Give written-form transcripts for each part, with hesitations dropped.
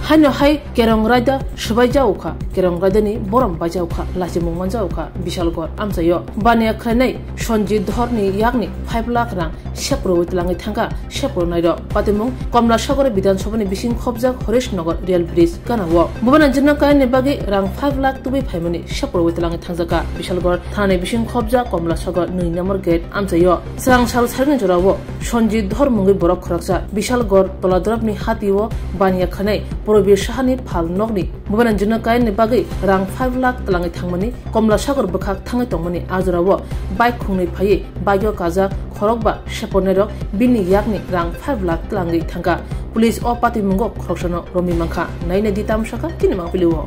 Hano hai kerong raida shbai jauka kerong raida ni boram ba jauka lasi mungman jauka Bishalgor amsayo bania khranai Sonjit Dhor ni yakni 5 lakh rang shepro witlangi thanga shepro naido patimung Komla Sagor Bidhan Sabha ni bising khobjak Horeshnagar Rail Bridge kanawo bubana jinna kai ni bagi rang 5 lakh tubi phaimani shepro witlangi thangjaka Bishalgor thane bising khobjak Komla Sagor 2 number gate amsayo sarang sal sargen jorawo Sonjit Dhor mungi borok khoraksa Bishalgor Toladrab ni hatiwo bania khanai Probir Shahani Phal Nogni bubana jinna kai ni bagi rang 5 lakh tlangi thangmani Komla Sagor bukhak thangai tongmani ajorawo bike khungnei phai bagyo kaja khorokba sheponero bini yakni rang 5 lakh tlangi thanga police o pati mungo khoroksono romi mangkha naine ditam shaka kini mang piliwo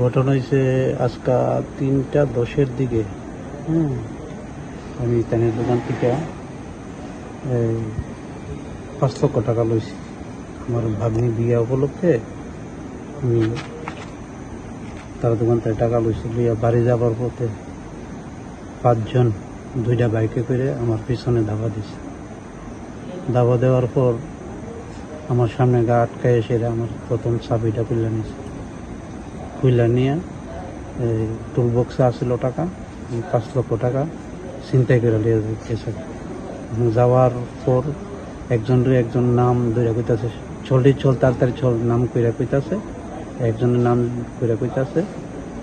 ঘটনা হইছে আজকা 3:10 দিকে আমি তানের দোকান থেকে 5 লক্ষ টাকা লইছি আমার ভাগ্নি বিয়া উপলক্ষে আমি তার দোকান থেকে টাকা লইছি বিয়া বাড়ি যাবার পথে 5 জন 2টা বাইকে করে আমার পিছনে ধাবা দিছে ধাবা দেওয়ার পর আমার সামনে গা আটকায় এসে আমার প্রথম চাবিটা খুলে নিয়ে টুল বক্সে আসছিল টাকা 5 লক্ষ টাকা চিন্তাই করে নিয়ে গেছে যাওয়ার পর একজন নাম ধরে কইতাছে চল তাড়াতাড়ি চল নাম কইরা কইতাছে একজনের নাম কইরা কইতাছে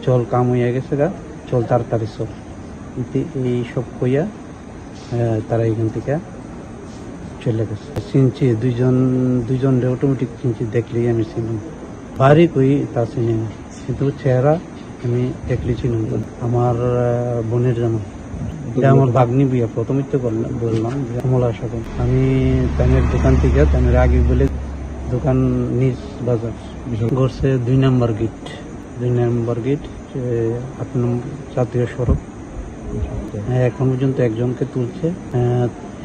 চল কাম হইয়া গেছে গা চল তাড়াতাড়ি চল এই সব কইয়া তারা এখান থেকে চলে গেছে চিনছি দুইজন অটোমেটিক চিনছি দেখলেই আমি চিনি বাড়ি কই তা চিনি না কিন্তু চেহারা আমি দেখলেই চিনি আমার বোনের জামাই এটা আমার ভাগ্নি বিয়া প্রথমে তো বললাম কমলা সাগর আমি তানের দোকান থেকে তানের আগে বলে দোকান নিজ বাজার ঘরছে 2 নম্বর গেট 8 নম্বর জাতীয় সড়ক এখন পর্যন্ত একজনকে তুলছে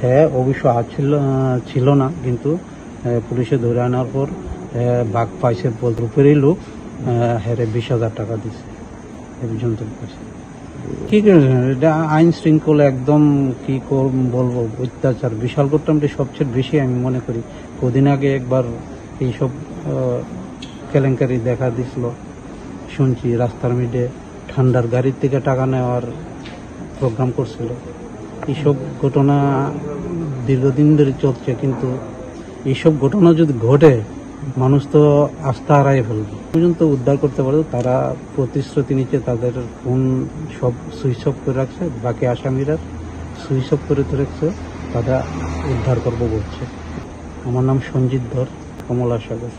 হ্যাঁ অবশ্য ছিল না কিন্তু পুলিশে ধরে আনার পর বাঘ পাইছে উপরেই লোক হেরে 20,000 টাকা দিচ্ছে এই পর্যন্ত কি এটা আইন শৃঙ্খলা একদম কি বলবো অত্যাচার বিশালগড়টা সবচেয়ে বেশি আমি মনে করি কদিন আগে একবার এইসব কেলেঙ্কারি দেখা দিছিল শুনছি রাস্তার মিডে ঠান্ডার গাড়ির থেকে টাকা নেওয়ার প্রোগ্রাম করছিল এইসব ঘটনা দীর্ঘদিন ধরে চলছে কিন্তু এইসব ঘটনা যদি ঘটে মানুষ তো আস্থা হারাই ফেলবে পর্যন্ত উদ্ধার করতে পারে তারা প্রতিশ্রুতি নিচ্ছে তাদের ফোন সব সুইচ অফ করে রাখছে বাকি আসামিরা সুইচ অফ করে রাখছে তারা উদ্ধার করবো বলছে আমার নাম সঞ্জিত ধর কমলা সাগর